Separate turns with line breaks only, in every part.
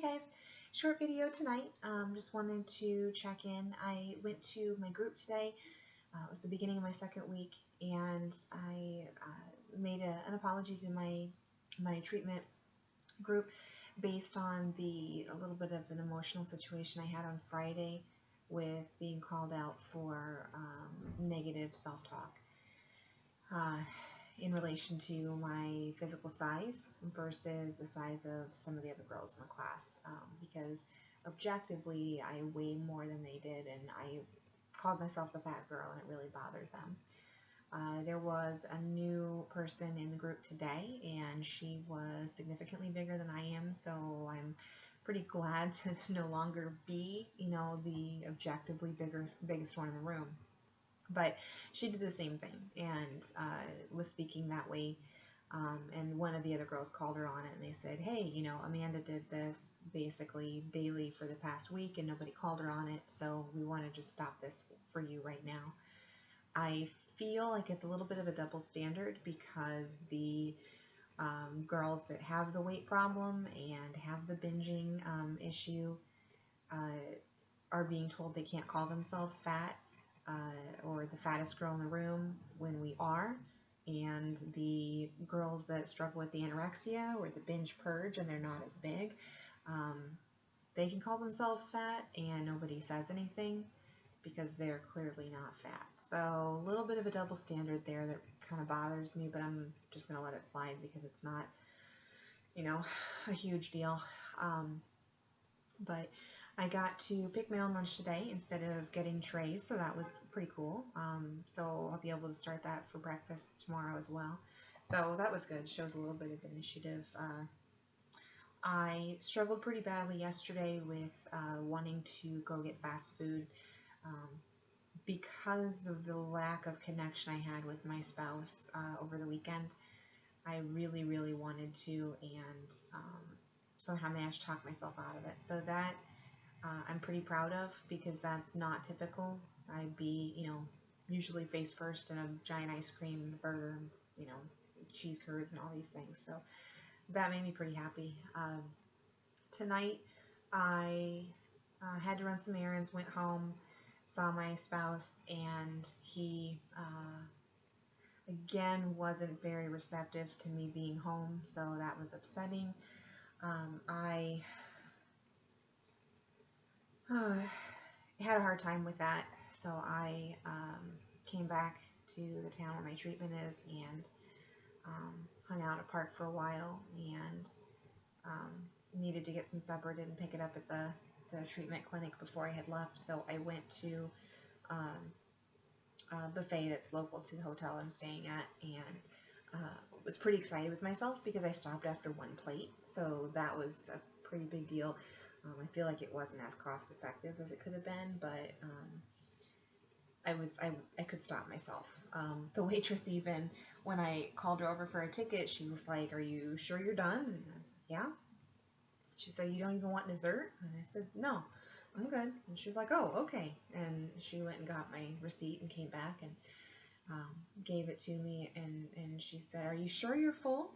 Hi guys, short video tonight. Just wanted to check in. I went to my group today. It was the beginning of my second week, and I made an apology to my treatment group based on a little bit of an emotional situation I had on Friday with being called out for negative self-talk. In relation to my physical size versus the size of some of the other girls in the class, because objectively I weigh more than they did, and I called myself the fat girl, and it really bothered them. There was a new person in the group today, and she was significantly bigger than I am, so I'm pretty glad to no longer be, the objectively biggest one in the room. But she did the same thing and was speaking that way. And one of the other girls called her on it, and they said, hey, Amanda did this basically daily for the past week, and nobody called her on it, so we want to just stop this for you right now. I feel like it's a little bit of a double standard because the girls that have the weight problem and have the binging issue are being told they can't call themselves fat or the fattest girl in the room when we are, and the girls that struggle with the anorexia or the binge purge and they're not as big, they can call themselves fat and nobody says anything because they're clearly not fat. So a little bit of a double standard there that kind of bothers me, but I'm just going to let it slide because it's not, a huge deal. But I got to pick my own lunch today instead of getting trays, so that was pretty cool. So I'll be able to start that for breakfast tomorrow as well. So that was good. Shows a little bit of initiative. I struggled pretty badly yesterday with wanting to go get fast food because of the lack of connection I had with my spouse over the weekend. I really, really wanted to, and somehow managed to talk myself out of it. So that I'm pretty proud of, because that's not typical. I'd be, usually face first in a giant ice cream, burger, cheese curds and all these things. So that made me pretty happy. Tonight I had to run some errands, went home, saw my spouse, and he again wasn't very receptive to me being home, so that was upsetting. I had a hard time with that, so I came back to the town where my treatment is and hung out at park for a while, and needed to get some supper. Didn't pick it up at the treatment clinic before I had left, so I went to a buffet that's local to the hotel I'm staying at, and was pretty excited with myself because I stopped after one plate, so that was a pretty big deal. I feel like it wasn't as cost effective as it could have been, but I could stop myself. The waitress, even when I called her over for a ticket, she was like, "Are you sure you're done?" And I was like, "Yeah." She said, "You don't even want dessert?" And I said, "No, I'm good." And she was like, "Oh, okay." And she went and got my receipt and came back and gave it to me, and she said, "Are you sure you're full?"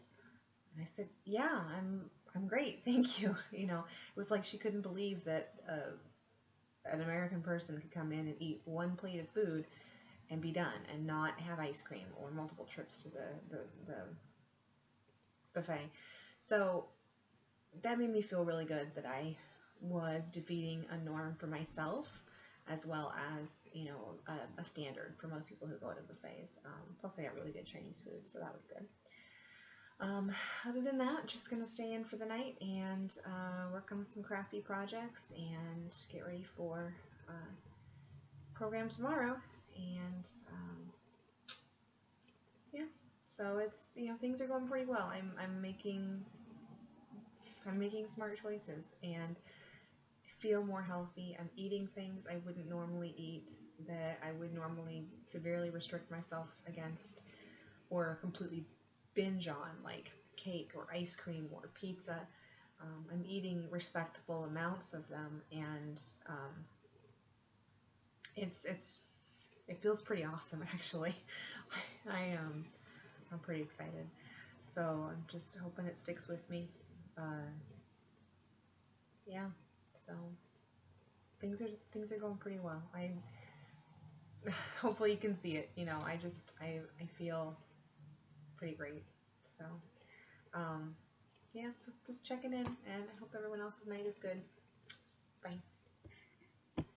And I said, "Yeah, I'm great, thank you." It was like she couldn't believe that an American person could come in and eat one plate of food and be done and not have ice cream or multiple trips to the buffet. So that made me feel really good that I was defeating a norm for myself, as well as, a standard for most people who go to buffets. Plus I got really good Chinese food, so that was good. Other than that, just going to stay in for the night and work on some crafty projects and get ready for program tomorrow. And yeah, so it's, things are going pretty well. I'm making smart choices and feel more healthy. I'm eating things I wouldn't normally eat, that I would normally severely restrict myself against or completely binge on, like cake or ice cream or pizza. I'm eating respectable amounts of them, and it feels pretty awesome, actually. I'm pretty excited, so I'm just hoping it sticks with me. yeah, so things are going pretty well. I hopefully you can see it. You know, I feel pretty great. So yeah, so just checking in, and I hope everyone else's night is good. Bye.